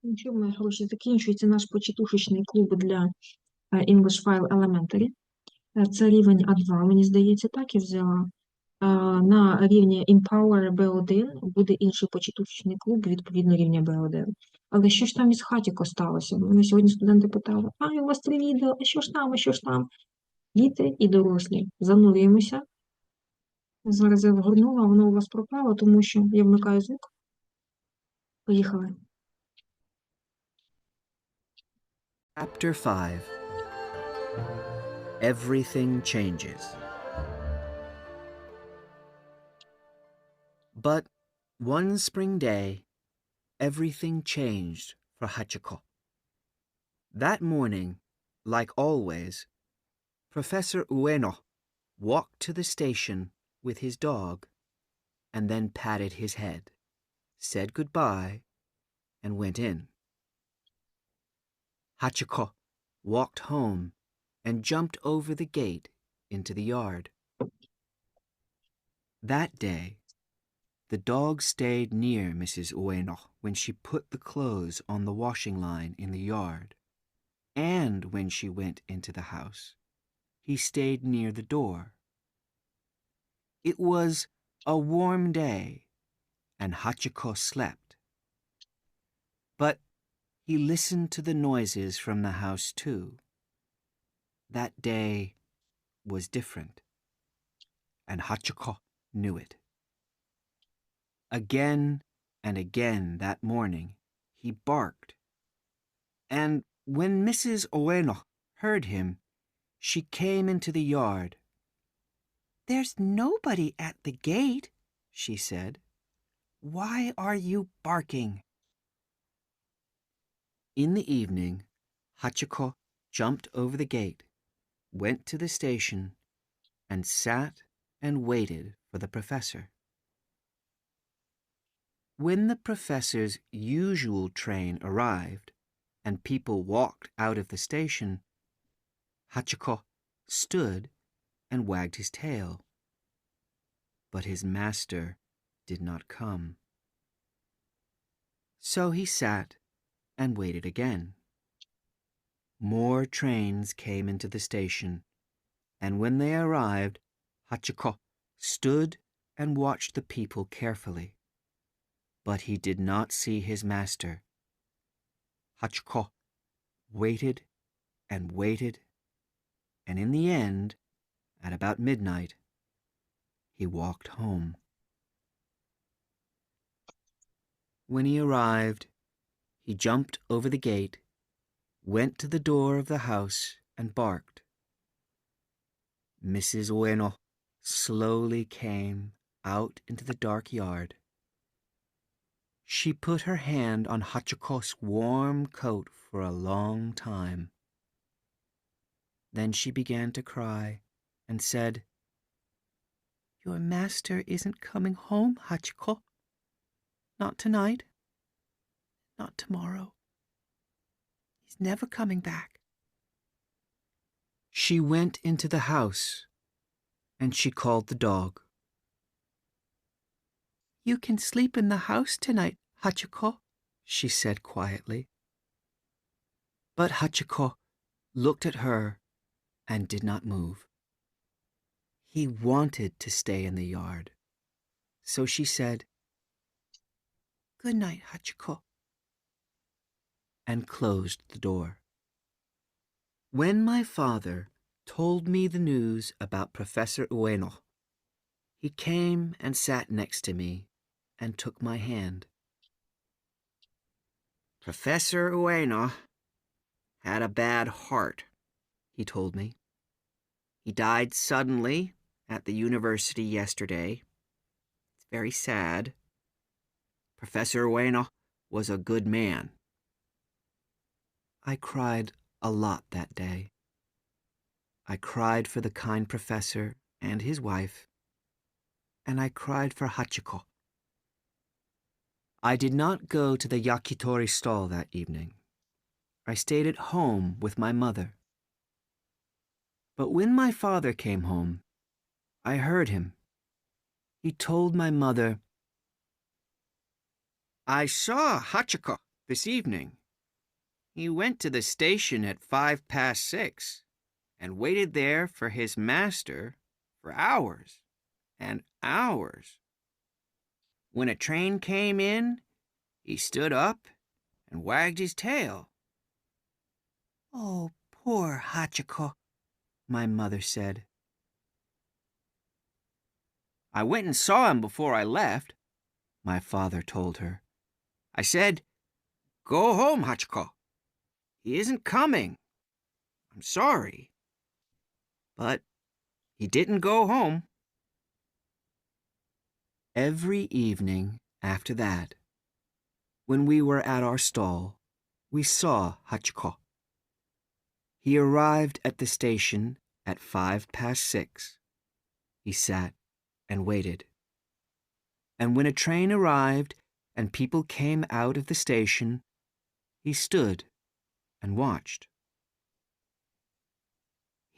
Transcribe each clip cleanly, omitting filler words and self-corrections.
Ну що, мої хороші, закінчується наш початушечний клуб для English File Elementary. Це рівень А2, мені здається, так я взяла. На рівні Empower B1 буде інший початушечний клуб, відповідно рівня B1. Але що ж там із Hachiko сталося? Мене сьогодні студенти питали, у вас 3 відео, а що ж там, а що ж там? Діти і дорослі, занурюємося. Зараз я вгорнула, воно у вас пропало, тому що я вмикаю звук. Поїхали. Chapter 5. Everything changes. But one spring day, everything changed for Hachiko. That morning, like always, Professor Ueno walked to the station with his dog and then patted his head, said goodbye, and went in. Hachiko walked home and jumped over the gate into the yard. That day, the dog stayed near Mrs. Ueno when she put the clothes on the washing line in the yard, and when she went into the house. He stayed near the door. It was a warm day, and Hachiko slept. But he listened to the noises from the house too. That day was different, and Hachiko knew it. Again and again that morning he barked, and when Mrs. Ueno heard him, she came into the yard. "There's nobody at the gate," she said. "Why are you barking?" In the evening, Hachiko jumped over the gate, went to the station, and sat and waited for the professor. When the professor's usual train arrived and people walked out of the station, Hachiko stood and wagged his tail. But his master did not come. So he sat and waited again. More trains came into the station, and when they arrived, Hachiko stood and watched the people carefully. But he did not see his master. Hachiko waited and waited, and in the end, at about midnight, he walked home. When he arrived, he jumped over the gate, went to the door of the house, and barked. Mrs. Ueno slowly came out into the dark yard. She put her hand on Hachiko's warm coat for a long time. Then she began to cry and said, "Your master isn't coming home, Hachiko. Not tonight. Not tomorrow. He's never coming back." She went into the house, and she called the dog. "You can sleep in the house tonight, Hachiko," she said quietly. But Hachiko looked at her and did not move. He wanted to stay in the yard, so she said, "Good night, Hachiko," and closed the door. When my father told me the news about Professor Ueno, he came and sat next to me and took my hand. "Professor Ueno had a bad heart," he told me. "He died suddenly at the university yesterday. It's very sad. Professor Ueno was a good man." I cried a lot that day. I cried for the kind professor and his wife, and I cried for Hachiko. I did not go to the yakitori stall that evening. I stayed at home with my mother. But when my father came home, I heard him. He told my mother, "I saw Hachiko this evening. He went to the station at 6:05 and waited there for his master for hours and hours. When a train came in, he stood up and wagged his tail. "Oh, poor Hachiko," my mother said. "I went and saw him before I left," my father told her. "I said, 'Go home, Hachiko. He isn't coming. I'm sorry.' But he didn't go home." Every evening after that, when we were at our stall, we saw Hachiko. He arrived at the station at 6:05. He sat and waited. And when a train arrived and people came out of the station, he stood and watched.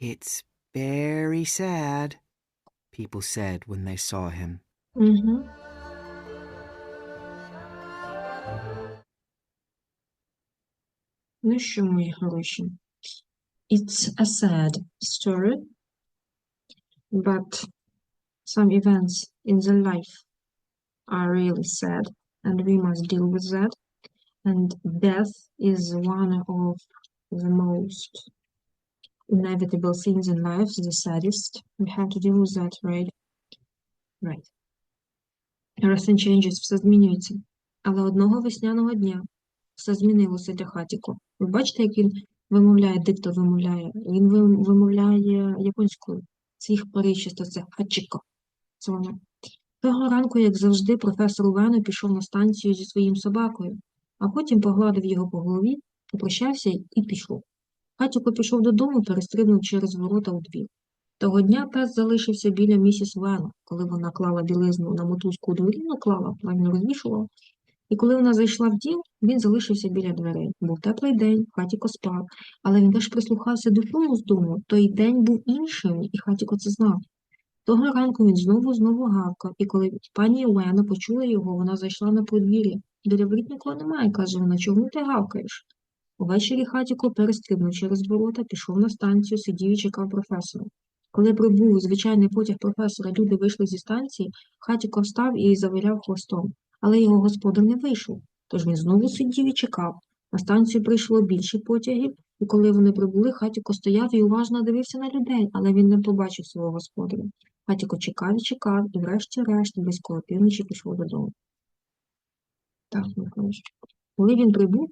"It's very sad," people said when they saw him. Угу. Ну що, мої хороші? It's a sad story, but some events in the life are really sad, and we must deal with that. And death is one of the most inevitable things in life, the saddest. We have to deal with that, right? Right. Everything changes, все змінюється. Але одного весняного дня все змінилося для Хатіко. Ви бачите, як він вимовляє, диктор вимовляє? Він вимовляє японською. Це їх порічисто, це Hachiko. Це воно. Того ранку, як завжди, професор Увено пішов на станцію зі своїм собакою, а потім погладив його по голові, попрощався і пішов. Хатіко пішов додому, перестрибнув через ворота у двір. Того дня пес залишився біля місіс Увено, коли вона клала білизну на мотузку у дворі, клала, правильно розвішувала. І коли вона зайшла в дім, він залишився біля дверей. Був теплий день, Хатіко спав, але він теж прислухався до шуму з дому. Той день був іншим, і Хатіко це знав. Того ранку він знову гавкав, і коли пані Уено почула його, вона зайшла на подвір'я. Біля воріт нікого немає, каже вона, чому ти гавкаєш? Увечері Хатіко перестрибнув через ворота, пішов на станцію, сидів і чекав професора. Коли прибув звичайний потяг професора, люди вийшли зі станції, Хатіко встав і завиляв хвостом. Але його господар не вийшов, тож він знову сидів і чекав. На станцію прийшло більше потягів, і коли вони прибули, Хатіко стояв і уважно дивився на людей, але він не побачив свого господаря. Хатіко чекав і чекав, і врешті-решт близько опівночі пішов додому. Так, хорошо. Коли він прибув,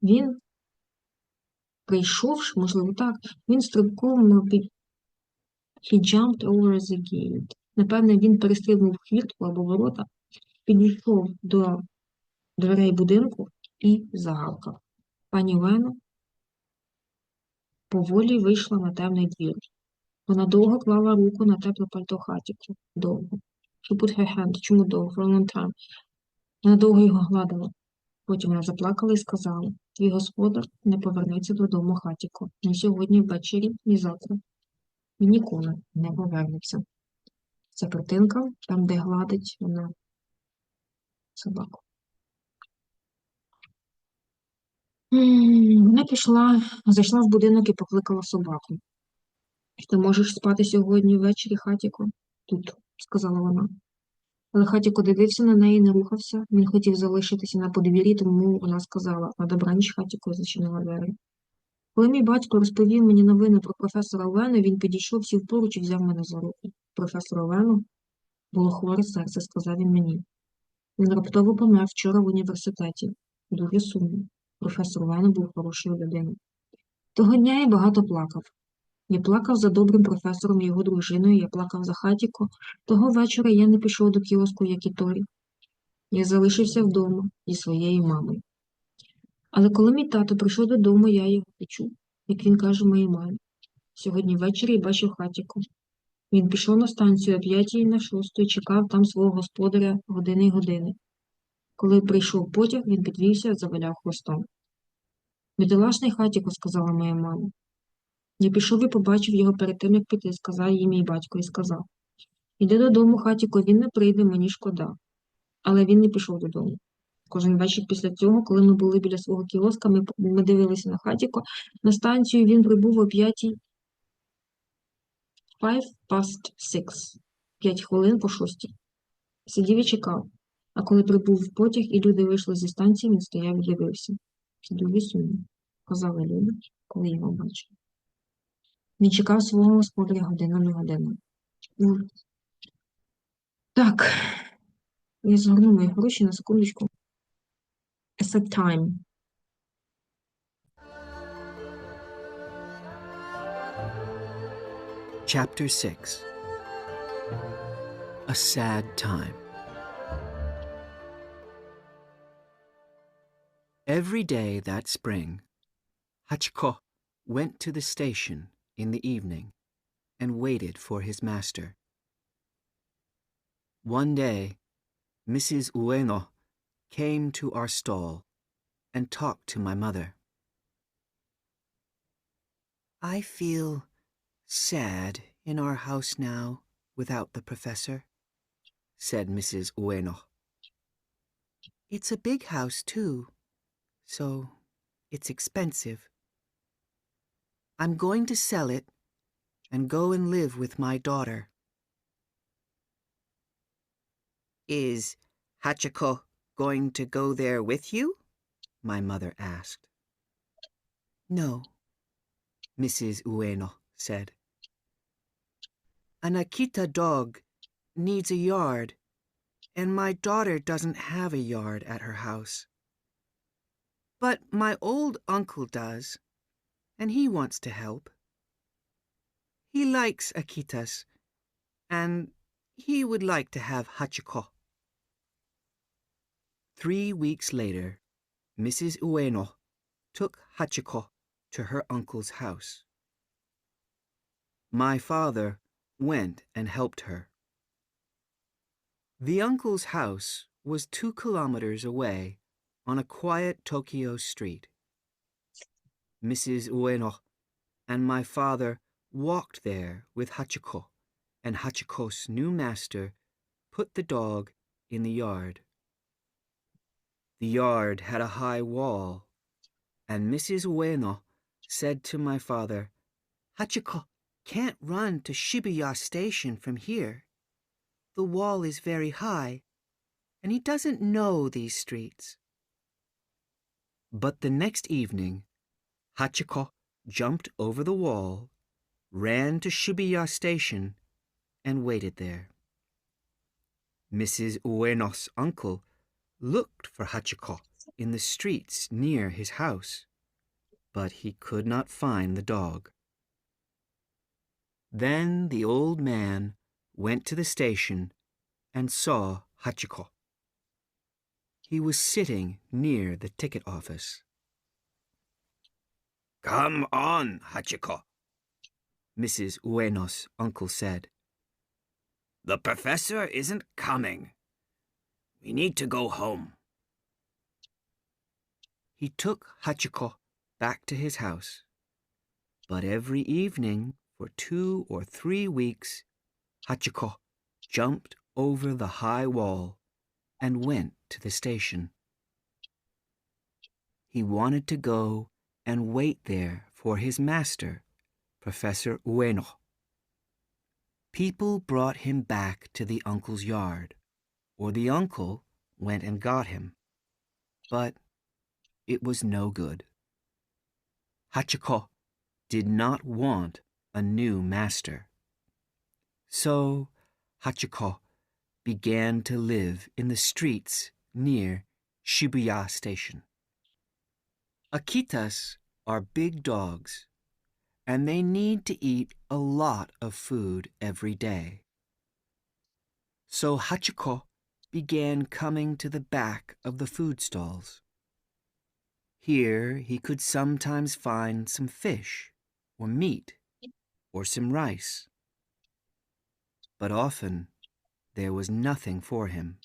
він прийшовши, можливо так, він стрибком he jumped over the gate. Напевне, він перестрибнув хвіртку або ворота, підійшов до дверей будинку і загавкав. Пані Уено поволі вийшла на темний двір. Вона довго клала руку на тепле пальто Хатіко. Довго. She put her hand. Чому довго? For a long time. Вона довго його гладила. Потім вона заплакала і сказала, твій господар не повернеться додому, Хатіко. Ні сьогодні ввечері, ні завтра. Він ніколи не повернеться. Це картинка, там, де гладить вона собаку. Вона зайшла в будинок і покликала собаку. Ти можеш спати сьогодні ввечері, Хатіко? Тут, сказала вона. Але Хатіко дивився на неї і не рухався. Він хотів залишитися на подвір'ї, тому вона сказала, на добраніч, Хатіко, зачинила двері. Коли мій батько розповів мені новини про професора Увено, він підійшов, сів поруч і взяв мене за руку. Професор Увено було хворе серце, сказав він мені. Він раптово помер вчора в університеті. Дуже сумно. Професор Увено був хорошою людиною. Того дня я багато плакав. Я плакав за добрим професором і його дружиною, я плакав за Хатіко. Того вечора я не пішов до кіоску, як і Торі. Я залишився вдома зі своєю мамою. Але коли мій тато прийшов додому, я його почув, як він каже моїй мамі. Сьогодні ввечері я бачив Хатіко. Він пішов на станцію о 5 на 6 і чекав там свого господаря години й години. Коли прийшов потяг, він підвівся, завиляв хвостом. Бідолашний Хатіко, сказала моя мама. Я пішов і побачив його перед тим, як піти, сказав їй мій батько і сказав. Іди додому, Хатіко, він не прийде, мені шкода. Але він не пішов додому. Кожен вечір після цього, коли ми були біля свого кіоска, ми дивилися на Hachiko. На станцію він прибув о 5:06. 5 хвилин по 6. Сидів і чекав. А коли прибув потяг і люди вийшли зі станції, він стояв і дивився. Це дуже сумно, казали люди, коли його бачили. Він чекав свого господаря година на годину. Так, я згорну мої гроші на секундочку. Set time. Chapter 6. A Sad Time. Every day that spring, Hachiko went to the station in the evening and waited for his master. One day, Mrs. Ueno came to our stall and talked to my mother. I feel sad in our house now without the professor, said Mrs. Ueno. It's a big house too, so it's expensive. I'm going to sell it and go and live with my daughter. Is Hachiko going to go there with you? My mother asked. No, Mrs. Ueno said. An Akita dog needs a yard, and my daughter doesn't have a yard at her house. But my old uncle does, and he wants to help. He likes Akitas, and he would like to have Hachiko. 3 weeks later, Mrs. Ueno took Hachiko to her uncle's house. My father went and helped her. The uncle's house was 2 kilometers away on a quiet Tokyo street. Mrs. Ueno and my father walked there with Hachiko, and Hachiko's new master put the dog in the yard. The yard had a high wall, and Mrs. Ueno said to my father, Hachiko can't run to Shibuya Station from here. The wall is very high, and he doesn't know these streets. But the next evening, Hachiko jumped over the wall, ran to Shibuya Station, and waited there. Mrs. Ueno's uncle looked for Hachiko in the streets near his house, but he could not find the dog. Then the old man went to the station and saw Hachiko. He was sitting near the ticket office. Come on, Hachiko, Mrs. Ueno's uncle said. The professor isn't coming. We need to go home. He took Hachiko back to his house, but every evening for 2 or 3 weeks, Hachiko jumped over the high wall and went to the station. He wanted to go and wait there for his master, Professor Ueno. People brought him back to the uncle's yard, or the uncle went and got him. But it was no good. Hachiko did not want a new master. So Hachiko began to live in the streets near Shibuya Station. Akitas are big dogs, and they need to eat a lot of food every day. So Hachiko began coming to the back of the food stalls. Here he could sometimes find some fish or meat or some rice. But often there was nothing for him.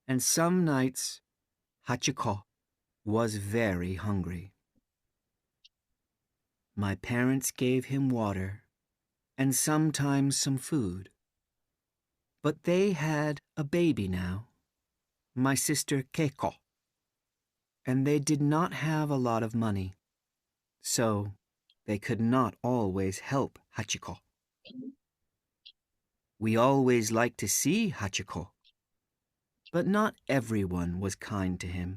And some nights Hachiko was very hungry. My parents gave him water and sometimes some food. But they had a baby now, my sister Keiko, and they did not have a lot of money, so they could not always help Hachiko. We always liked to see Hachiko, but not everyone was kind to him.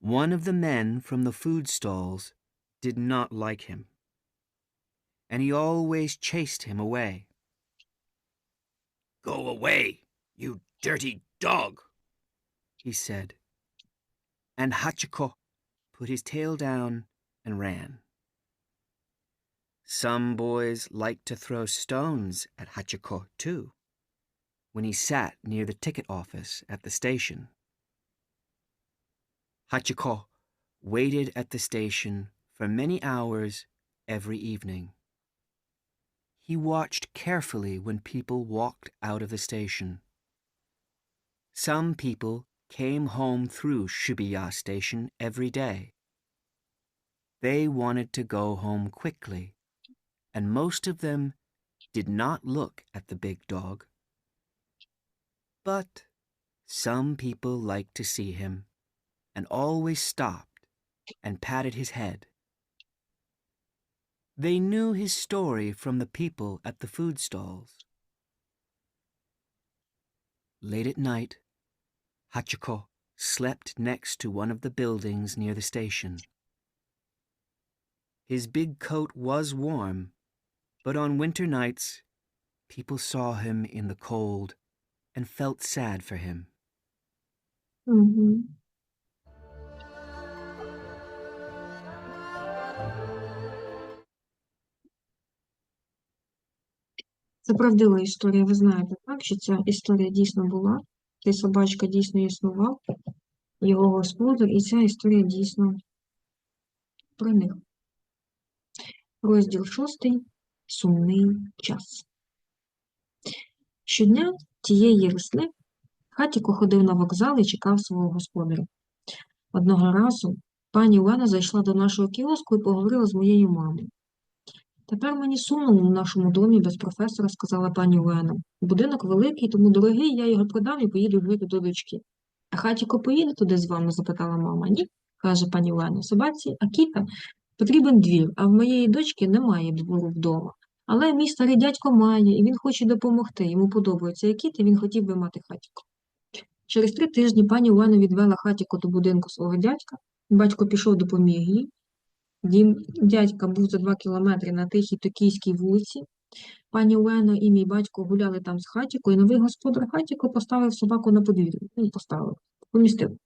One of the men from the food stalls did not like him, and he always chased him away. "Go away, you dirty dog," he said, and Hachiko put his tail down and ran. Some boys liked to throw stones at Hachiko too, when he sat near the ticket office at the station. Hachiko waited at the station for many hours every evening. He watched carefully when people walked out of the station. Some people came home through Shibuya Station every day. They wanted to go home quickly, and most of them did not look at the big dog. But some people liked to see him, and always stopped and patted his head. They knew his story from the people at the food stalls. Late at night, Hachiko slept next to one of the buildings near the station. His big coat was warm, but on winter nights, people saw him in the cold and felt sad for him. Мгм. Це правдива історія, ви знаєте, так, що ця історія дійсно була, цей собачка дійсно існував, його господар, і ця історія дійсно про них. Розділ 6. Сумний час. Щодня тієї весни Хатіко ходив на вокзал і чекав свого господаря. Одного разу пані Олена зайшла до нашого кіоску і поговорила з моєю мамою. «Тепер мені сумно у нашому домі без професора», – сказала пані Олена. «Будинок великий, тому дорогий, я його продам і поїду жити до дочки». «А Хатіко поїде туди з вами?» – запитала мама. «Ні», – каже пані Олена. «Собаці Акіта потрібен двір, а в моєї дочки немає двору вдома. Але мій старий дядько має, і він хоче допомогти. Йому подобається Акіта, і він хотів би мати Хатіко». Через 3 тижні пані Олена відвела Хатіко до будинку свого дядька. Батько пішов, допоміг їй. Дім дядька був за 2 кілометри на Тихій Токійській вулиці. Пані Олена і мій батько гуляли там з Хатіко, і новий господар Хатіко поставив собаку на подвір'я. Він помістив.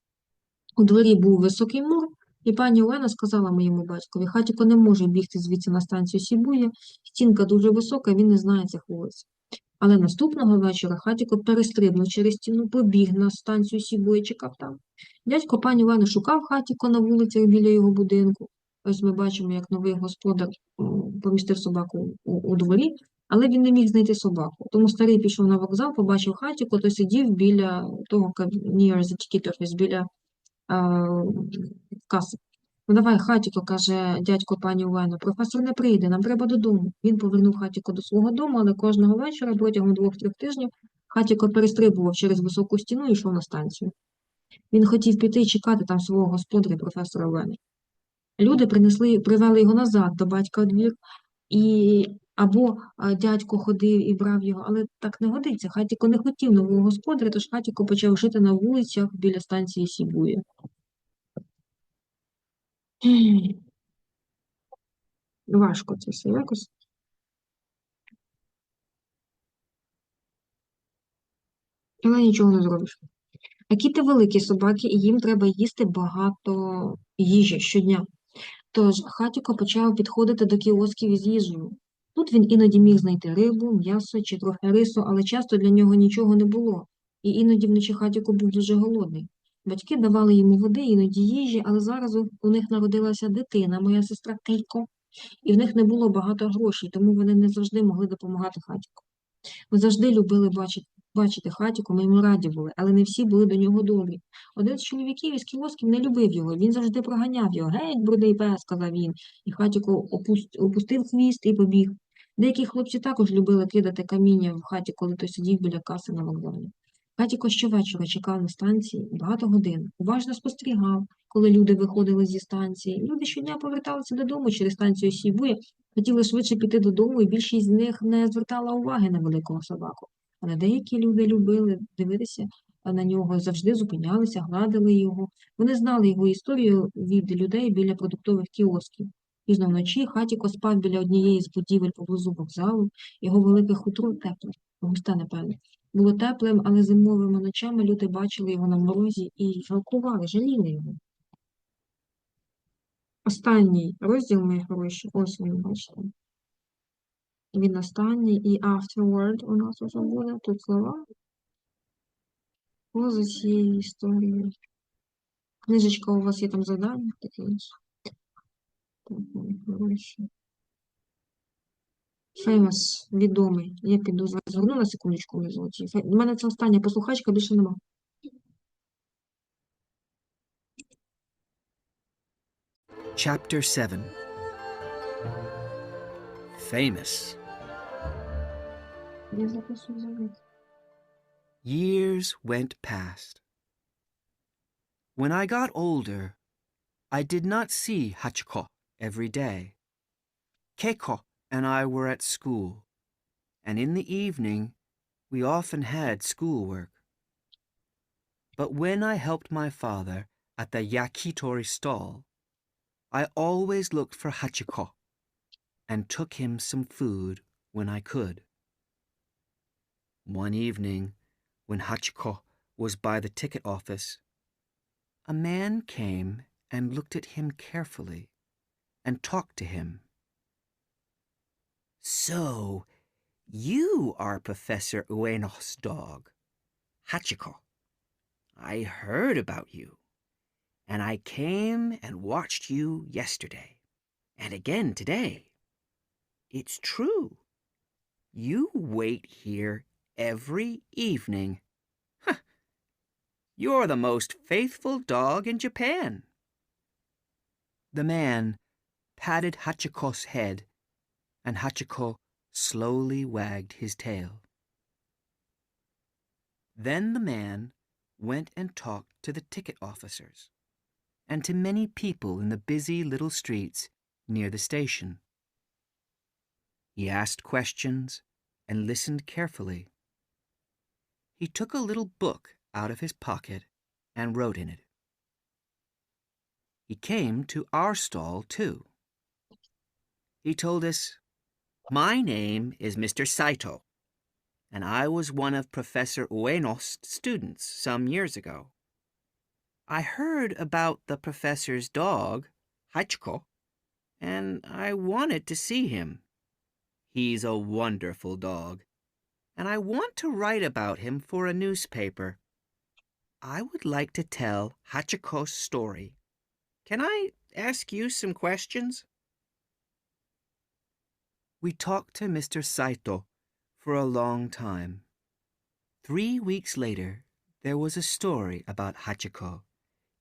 У дворі був високий мур, і пані Олена сказала моєму батькові: «Хатіко не може бігти звідси на станцію Сібуя, стінка дуже висока, він не знає цих вулиць». Але наступного вечора Хатіко перестрибнув через стіну, побіг на станцію Сібуя, чекав там. Дядько пані Олени шукав Хатіко на вулицях біля його будинку. Ось ми бачимо, як новий господар помістив собаку у дворі, але він не міг знайти собаку. Тому старий пішов на вокзал, побачив Хатіко, то сидів біля того, near the ticket office, біля каси. «Ну давай, Хатіко», – каже дядько пані Олена, «професор не прийде, нам треба додому». Він повернув Хатіко до свого дому, але кожного вечора протягом 2-3 тижнів Хатіко перестрибував через високу стіну і йшов на станцію. Він хотів піти і чекати там свого господаря, професора Олени. Люди привели його назад до батька у двір, або дядько ходив і брав його, але так не годиться. Хатіко не хотів нового господаря, тож Хатіко почав жити на вулицях біля станції Сібуя. Важко це все якось. Але нічого не зробиш. Акіти великі собаки, і їм треба їсти багато їжі щодня. Тож Хатіко почав підходити до кіосків із їжею. Тут він іноді міг знайти рибу, м'ясо чи трохи рису, але часто для нього нічого не було. І іноді вночі Хатіко був дуже голодний. Батьки давали йому води, іноді їжі, але зараз у них народилася дитина, моя сестра Кейко, і в них не було багато грошей, тому вони не завжди могли допомагати Хатіко. Ми завжди любили бачити Хатіко, ми йому раді були, але не всі були до нього добрі. Один з чоловіків із кіосків не любив його, він завжди проганяв його. «Геть, брудний пес», – сказав він, і Хатіко опустив хвіст і побіг. Деякі хлопці також любили кидати каміння в Хаті, коли той сидів біля каси на вокзалі. Хатіко щовечора чекав на станції багато годин, уважно спостерігав, коли люди виходили зі станції. Люди щодня поверталися додому через станцію Сібуя, хотіли швидше піти додому, і більшість з них не звертала уваги на великого собаку. Але деякі люди любили дивитися на нього, завжди зупинялися, гладили його. Вони знали його історію від людей біля продуктових кіосків. Пізно вночі Хатіко спав біля однієї з будівель поблизу вокзалу, його велике хутро тепле, густе, напевно. Було теплим, але зимовими ночами люди бачили його на морозі і жалкували, жаліли його. Останній розділ, мої хороші, ось він, бачите. Він останній, і afterward у нас вже буде, тут слова. Поза цією історією. Книжечка у вас є там завдання, таке інше. Так, мої хороші. Famous, відомий. Я піду зверну на секундочку мої золоті. У мене це остання послухачка, більше нема. Chapter 7 Famous. Я записую завжди. Years went past. When I got older, I did not see Hachiko every day. Keiko and I were at school, and in the evening we often had schoolwork. But when I helped my father at the yakitori stall, I always looked for Hachiko and took him some food when I could. One evening, when Hachiko was by the ticket office, a man came and looked at him carefully and talked to him. "So, you are Professor Ueno's dog, Hachiko. I heard about you, and I came and watched you yesterday, and again today. It's true. You wait here every evening. Huh. You're the most faithful dog in Japan." The man patted Hachiko's head, and Hachiko slowly wagged his tail. Then the man went and talked to the ticket officers and to many people in the busy little streets near the station. He asked questions and listened carefully. He took a little book out of his pocket and wrote in it. He came to our stall, too. He told us, "My name is Mr. Saito, and I was one of Professor Ueno's students some years ago. I heard about the professor's dog, Hachiko, and I wanted to see him. He's a wonderful dog, and I want to write about him for a newspaper. I would like to tell Hachiko's story. Can I ask you some questions?" We talked to Mr. Saito for a long time. 3 weeks later, there was a story about Hachiko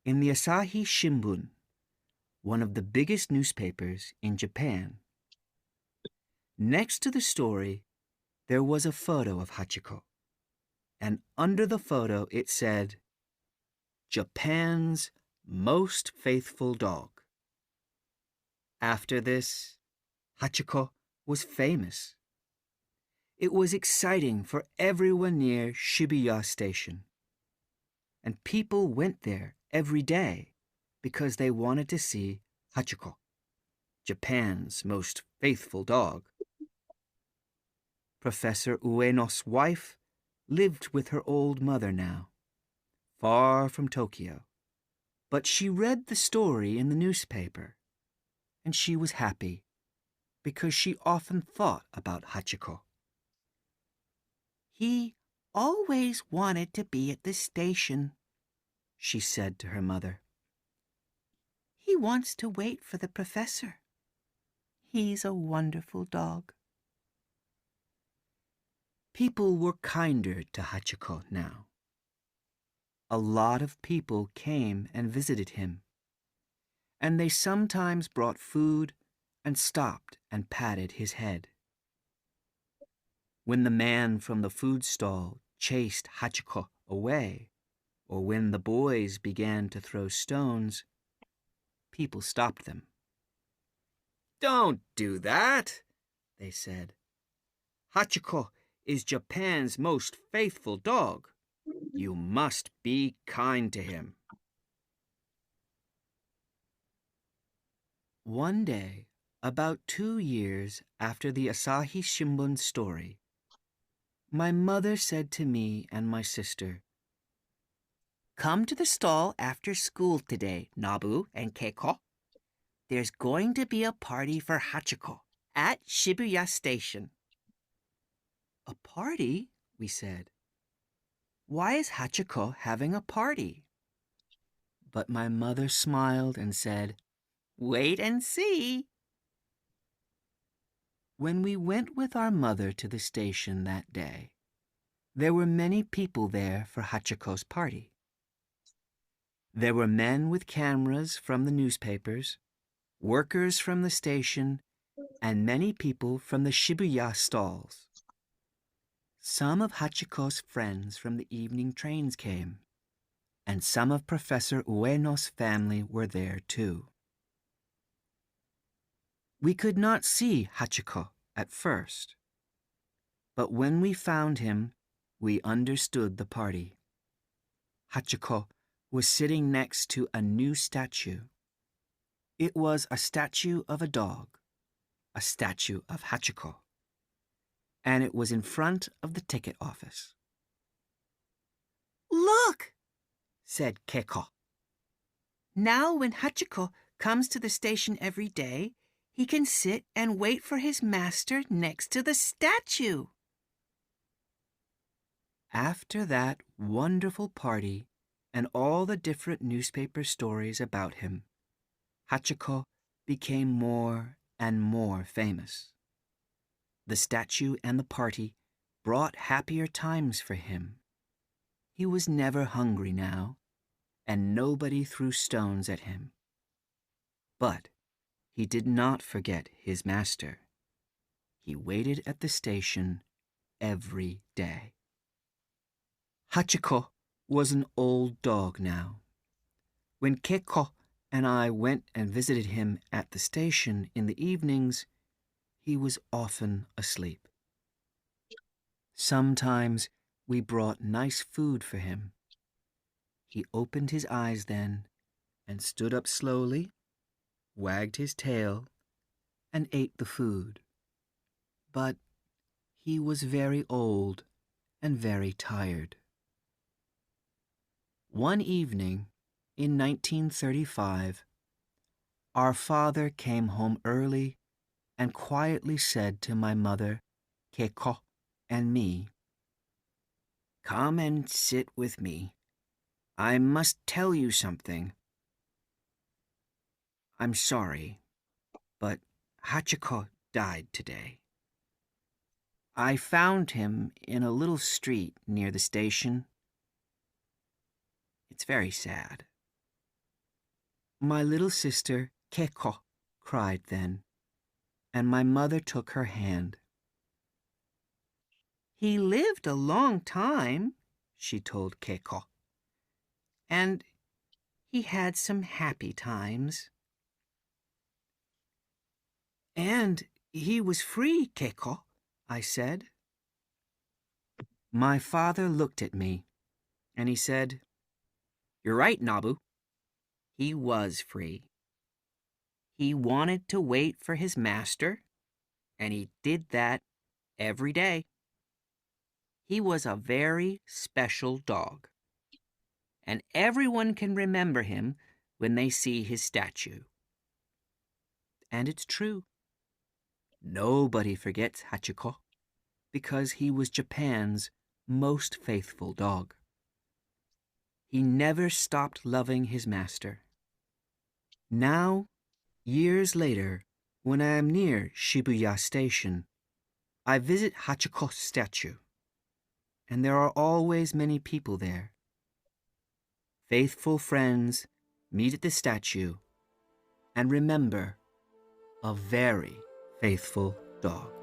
in the Asahi Shimbun, one of the biggest newspapers in Japan. Next to the story, there was a photo of Hachiko, and under the photo it said, "Japan's most faithful dog." After this, Hachiko was famous. It was exciting for everyone near Shibuya Station, and people went there every day because they wanted to see Hachiko, Japan's most faithful dog. Professor Ueno's wife lived with her old mother now, far from Tokyo, but she read the story in the newspaper, and she was happy because she often thought about Hachiko. "He always wanted to be at the station," she said to her mother. "He wants to wait for the professor. He's a wonderful dog." People were kinder to Hachiko now. A lot of people came and visited him, and they sometimes brought food and stopped and patted his head. When the man from the food stall chased Hachiko away, or when the boys began to throw stones, people stopped them. "Don't do that," they said. "Hachiko is Japan's most faithful dog. You must be kind to him." One day, about 2 years after the Asahi Shimbun story, my mother said to me and my sister, "Come to the stall after school today, Nabu and Keiko. There's going to be a party for Hachiko at Shibuya Station." "A party?" we said. "Why is Hachiko having a party?" But my mother smiled and said, "Wait and see." When we went with our mother to the station that day, there were many people there for Hachiko's party. There were men with cameras from the newspapers, workers from the station, and many people from the Shibuya stalls. Some of Hachiko's friends from the evening trains came, and some of Professor Ueno's family were there too. We could not see Hachiko at first, but when we found him, we understood the party. Hachiko was sitting next to a new statue. It was a statue of a dog, a statue of Hachiko, and it was in front of the ticket office. "Look," said Keiko. "Now when Hachiko comes to the station every day, he can sit and wait for his master next to the statue." After that wonderful party and all the different newspaper stories about him, Hachiko became more and more famous. The statue and the party brought happier times for him. He was never hungry now, and nobody threw stones at him. But he did not forget his master. He waited at the station every day. Hachiko was an old dog now. When Keiko and I went and visited him at the station in the evenings, he was often asleep. Sometimes we brought nice food for him. He opened his eyes then and stood up slowly, wagged his tail, and ate the food. But he was very old and very tired. One evening in 1935, our father came home early and quietly said to my mother, Keiko, and me, "Come and sit with me. I must tell you something. I'm sorry, but Hachiko died today. I found him in a little street near the station. It's very sad." My little sister, Keiko, cried then, and my mother took her hand. "He lived a long time," she told Keiko, "and he had some happy times." "And he was free, Keiko," I said. My father looked at me, and he said, "You're right, Nabu. He was free. He wanted to wait for his master, and he did that every day. He was a very special dog, and everyone can remember him when they see his statue." And it's true. Nobody forgets Hachiko because he was Japan's most faithful dog. He never stopped loving his master. Now, years later, when I am near Shibuya Station, I visit Hachiko's statue, and there are always many people there. Faithful friends meet at the statue and remember a very faithful dog.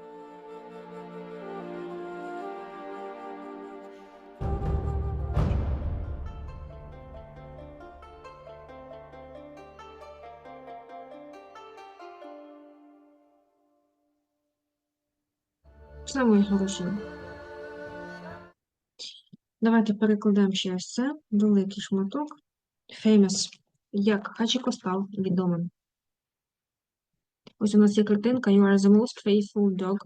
Все, мої хороші. Давайте перекладемо ще ось це. Великий шматок. Famous. Як Хачіко став відомим. Ось у нас є картинка. You are the most faithful dog.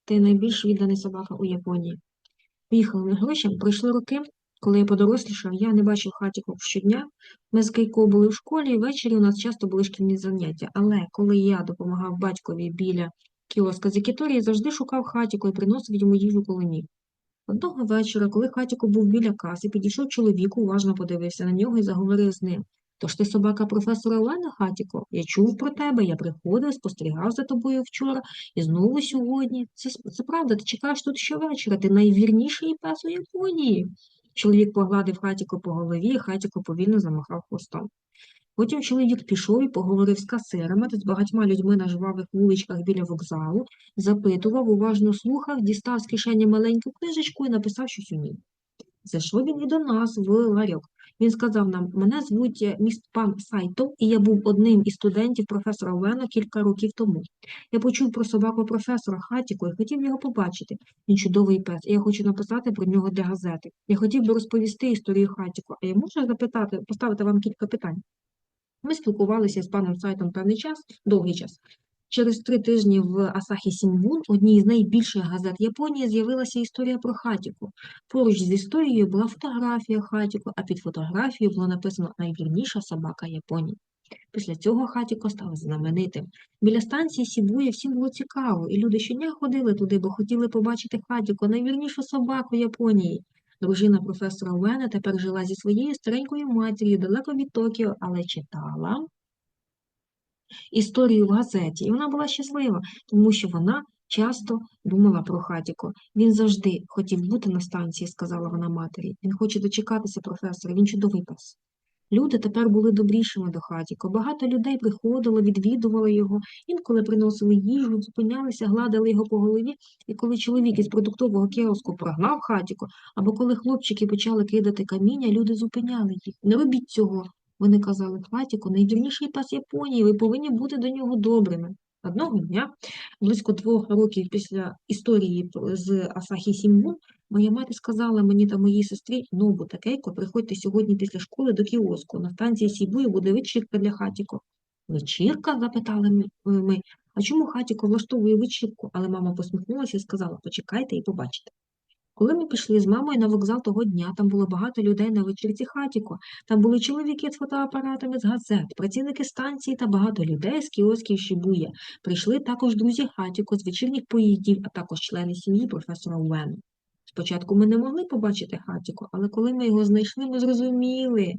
Ти найбільш відданий собака у Японії. Поїхали на гроші. Пройшли роки. Коли я подорослішав, я не бачив Хачіко щодня. Ми з Кейко були в школі, і ввечері у нас часто були шкільні заняття. Але коли я допомагав батькові біля кіоска з якіторії, завжди шукав Хачіко і приносив йому їжу, коли міг. Одного вечора, коли Хачіко був біля каси, підійшов чоловік, уважно подивився на нього і заговорив з ним. «Тож ти собака професора Олена, Хачіко? Я чув про тебе, я приходив, спостерігав за тобою вчора і знову сьогодні. Це правда, ти чекаєш тут щовечора, ти найвірніший пес у Японії». Чоловік погладив Хачіко по голові, і Хачіко повільно замахав хвостом. Потім чоловік пішов і поговорив з касирами та з багатьма людьми на жвавих вуличках біля вокзалу, запитував, уважно слухав, дістав з кишені маленьку книжечку і написав щось у ній. Зайшов він і до нас в ларьок. Він сказав нам: «Мене звуть пан Сайто, і я був одним із студентів професора Уена кілька років тому. Я почув про собаку професора Хачіко і хотів його побачити. Він чудовий пес, і я хочу написати про нього для газети. Я хотів би розповісти історію Хачіко, а я можу поставити вам кілька питань?» Ми спілкувалися з паном Сайтом певний час, довгий час. Через 3 тижні в Асахі Сінбун, одній з найбільших газет Японії, з'явилася історія про Хачіко. Поруч з історією була фотографія Хачіко, а під фотографією було написано «Найвірніша собака Японії». Після цього Хачіко став знаменитим. Біля станції Сібуя всім було цікаво, і люди щодня ходили туди, бо хотіли побачити Хачіко, найвірнішу собаку Японії. Дружина професора Уена тепер жила зі своєю старенькою матір'ю далеко від Токіо, але читала історію в газеті. І вона була щаслива, тому що вона часто думала про Хачіко. «Він завжди хотів бути на станції», – сказала вона матері. «Він хоче дочекатися професора, він чудовий пес». Люди тепер були добрішими до Хачіко. Багато людей приходило, відвідували його, інколи приносили їжу, зупинялися, гладили його по голові. І коли чоловік із продуктового кіоску прогнав Хачіко, або коли хлопчики почали кидати каміння, люди зупиняли їх. «Не робіть цього», – вони казали. «Хачіко – найвірніший пес Японії, ви повинні бути до нього добрими». Одного дня, близько 2 років після історії з Асахі Сінбун, моя мати сказала мені та моїй сестрі: «Нобу та Кейко, приходьте сьогодні після школи до кіоску. На станції Сібуя буде вечірка для Хачіко». «Вечірка?» – запитали ми. «А чому Хачіко влаштовує вечірку?» Але мама посміхнулася і сказала: «Почекайте і побачите». Коли ми пішли з мамою на вокзал того дня, там було багато людей на вечірці Хачіко. Там були чоловіки з фотоапаратами з газет, працівники станції та багато людей з кіосків Шібуя. Прийшли також друзі Хачіко з вечірніх поїздів, а також члени сім'ї професора Уена. Спочатку ми не могли побачити Хачіко, але коли ми його знайшли, ми зрозуміли.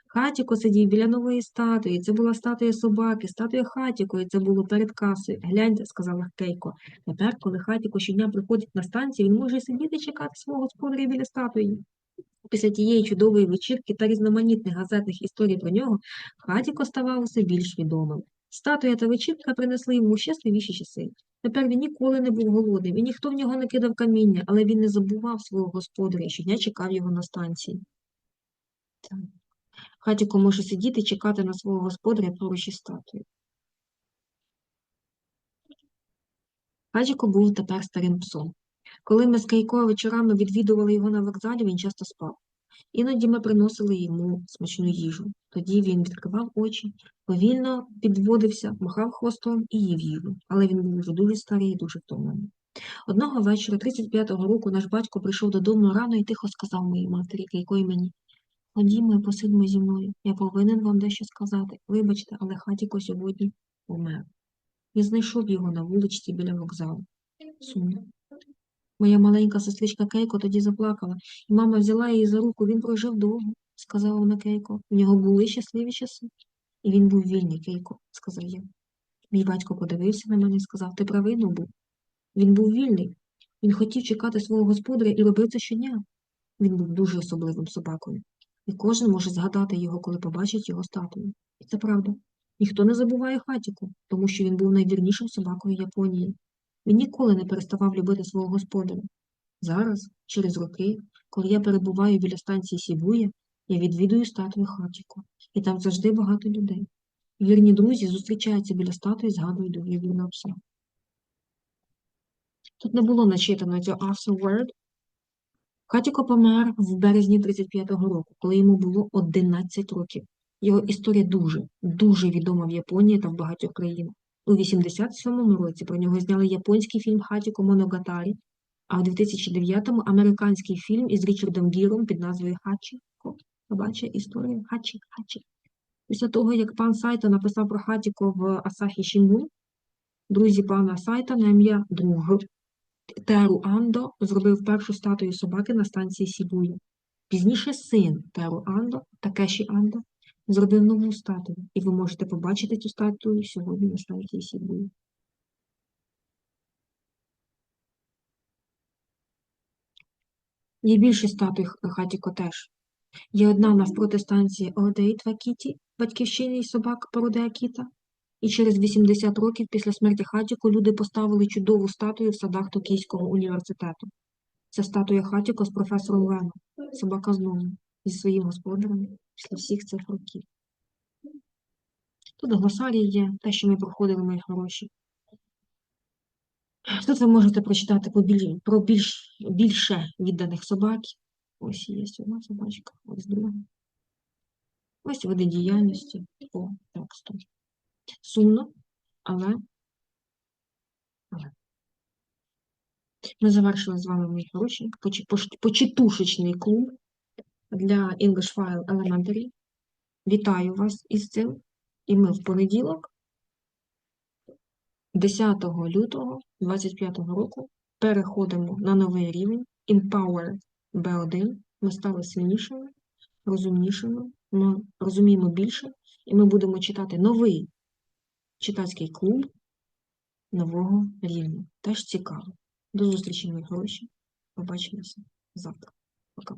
Хачіко сидів біля нової статуї. Це була статуя собаки, статуя Хачіко, і це було перед касою. «Гляньте», – сказала Кейко. «Тепер, коли Хачіко щодня приходить на станцію, він може сидіти і чекати свого господаря біля статуї». Після тієї чудової вечірки та різноманітних газетних історій про нього Хачіко ставав усе більш відомим. Статуя та вечірка принесли йому щасливіші часи. Тепер він ніколи не був голодним, і ніхто в нього не кидав каміння, але він не забував свого господаря і щодня чекав його на станції. Хачіко може сидіти і чекати на свого господаря поруч із статуєю. Хачіко був тепер старим псом. Коли ми з Кейко вечорами відвідували його на вокзалі, він часто спав. Іноді ми приносили йому смачну їжу. Тоді він відкривав очі, повільно підводився, махав хвостом і їв їжу. Але він був вже дуже старий і дуже втомлений. Одного вечора 35-го року наш батько прийшов додому рано і тихо сказав моїй матері, Кейко і мені: «Ходімо і посидьмо зі мною. Я повинен вам дещо сказати. Вибачте, але Хачіко сьогодні помер». Я знайшов його на вуличці біля вокзалу. Сумно. Моя маленька сестричка Кейко тоді заплакала, і мама взяла її за руку. «Він прожив довго», – сказала вона Кейко. «В нього були щасливі часи». «І він був вільний, Кейко», – сказав я. Мій батько подивився на мене і сказав: «Ти правий, Нобу. Він був вільний. Він хотів чекати свого господаря і робив це щодня. Він був дуже особливим собакою. І кожен може згадати його, коли побачить його статую». І це правда. Ніхто не забуває Хачіко, тому що він був найвірнішим собакою Японії. Він ніколи не переставав любити свого господаря. Зараз, через роки, коли я перебуваю біля станції Сібуя, я відвідую статую Хачіко. І там завжди багато людей. Вірні друзі зустрічаються біля статуї, згадують вірного пса. Тут не було начитано цього after word. Хатіко помер в березні 35-го року, коли йому було 11 років. Його історія дуже відома в Японії та в багатьох країнах. У 87-му році про нього зняли японський фільм «Хатіко Моногатарі», а у 2009-му американський фільм із Річардом Гіром під назвою «Hachiko». Побачите історію? Хачі. Після того, як пан Сайто написав про Хатіко в Асахі Шінбун, друзі пана Сайто на ім'я друг Теру Андо зробив першу статую собаки на станції Сібуя. Пізніше син Теру Андо, Такеші Андо, зробив нову статую. І ви можете побачити цю статую сьогодні на станції Сібуя. Є більше статуй Хатіко теж. Є одна навпроти станції Одейт в Акіті, батьківщини собак породи Акіта. І через 80 років після смерті Хатіко люди поставили чудову статую в садах Токійського університету. Це статуя Хатіко з професором Веном. Собака знову зі своїм господарем після всіх цих років. Тут глосарій є, те, що ми проходили, мої хороші. Тут ви можете прочитати про більше відданих собаків. Ось є одна собачка, ось друга. Ось види діяльності по тексту. Сумно, але ми завершили з вами, мої хороші, почитушечний клуб для English File Elementary. Вітаю вас із цим. І ми в понеділок, 10 лютого 2025 року, переходимо на новий рівень Empower B1. Ми стали сильнішими, розумнішими, ми розуміємо більше, і ми будемо читати новий читацький клуб нового рівня. Теж цікаво. До зустрічі, мої хороші. Побачимося завтра. Пока.